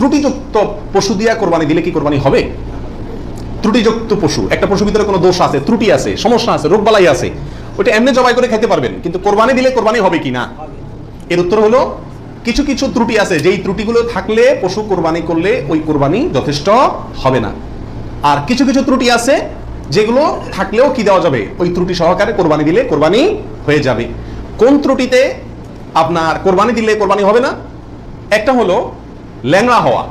ত্রুটিযুক্ত পশু দিয়া কোরবানি দিলে কি কোরবানি হবে? ত্রুটিযুক্ত পশু, একটা পশুর ভিতরে কোনো দোষ আছে, ত্রুটি আছে, সমস্যা আছে, রোগবালাই আছে, ওইটা এমনি জবাই করে খেতে পারবেন, কিন্তু কোরবানি দিলে কোরবানি হবে কি না? এর উত্তর হলো কিছু কিছু ত্রুটি আছে, যেই ত্রুটিগুলো থাকলে পশু কোরবানি করলে ওই কোরবানি যথেষ্ট হবে না। আর কিছু কিছু ত্রুটি আছে যেগুলো থাকলেও কি দেওয়া যাবে, ওই ত্রুটি সহকারে কোরবানি দিলে কোরবানি হয়ে যাবে। কোন ত্রুটিতে আপনার কোরবানি দিলে কোরবানি হবে না? একটা হলো ল্যাংড়া হওয়া,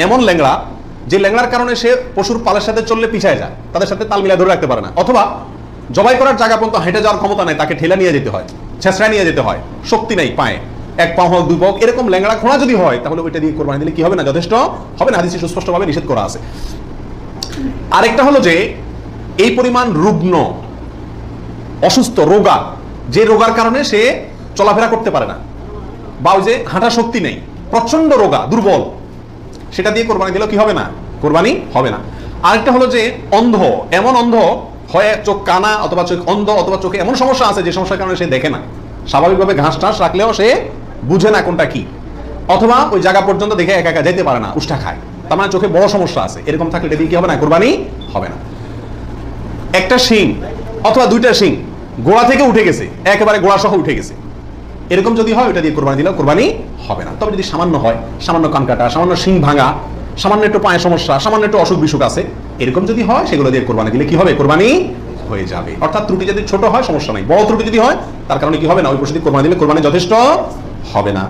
এমন ল্যাংড়া যে ল্যাংড়ার কারণে সে পশুর পালের সাথে চললে পিছায় যায়, তাদের সাথে তাল মিলায় ধরে রাখতে পারে না, অথবা জবাই করার জায়গা পর্যন্ত হেঁটে যাওয়ার ক্ষমতা নেই, তাকে ঠেলা নিয়ে যেতে হয়, ছেঁচড়া নিয়ে যেতে হয়, শক্তি নেই পায়ে, এক পা হোক দুই পা হোক, এরকম ল্যাংড়া ঘোড়া যদি হয় তাহলে ওইটা দিয়ে কোরবানি দিলে কি হবে না? যথেষ্ট হবে না, হাদিসে সুস্পষ্টভাবে নিষেধ করা আছে। আরেকটা হলো যে এই পরিমাণ রুগ্ন, অসুস্থ, রোগা, যে রোগার কারণে সে চলাফেরা করতে পারে না, বা ওই যে হাঁটা শক্তি নেই, প্রচন্ড রোগা, দুর্বল, সেটা দিয়ে কোরবানি দিলেও কি হবে না? কোরবানি হবে না। আরেকটা হলো যে অন্ধ, এমন অন্ধ হয়, চোখ কানা অথবা চোখ অন্ধ, অথবা চোখে এমন সমস্যা আছে যে সমস্যার কারণে সে দেখে না, স্বাভাবিকভাবে ঘাস টাস রাখলেও সে বুঝে না কোনটা কি, অথবা ওই জায়গা পর্যন্ত দেখে একা একা যেতে পারে না, উষ্টা খায়, তার মানে চোখে বড় সমস্যা আছে, এরকম থাকলে এটা দিয়ে কি হবে না? কোরবানি হবে না। একটা শিং অথবা দুইটা শিং গোড়া থেকে উঠে গেছে, একেবারে গোড়া সহ উঠে গেছে, এরকম যদি হয় ওটা দিয়ে কোরবানি দিলেও কোরবানি হবে না। তবে যদি সামান্য হয়, সামান্য কান কাটা, সামান্য শিং ভাঙা, সামান্য একটু পায়ের সমস্যা, সামান্য একটু অসুখ বিসুখ আছে, এরকম যদি হয় সেগুলো দিয়ে কোরবানি দিলে কি হবে? কোরবানি হয়ে যাবে। অর্থাৎ ত্রুটি যদি ছোট হয় সমস্যা নাই, বড় ত্রুটি যদি হয় তার কারণে কি হবে না? ওই পশু দিয়ে কোরবানি দিলে কোরবানি যথেষ্ট হবে না।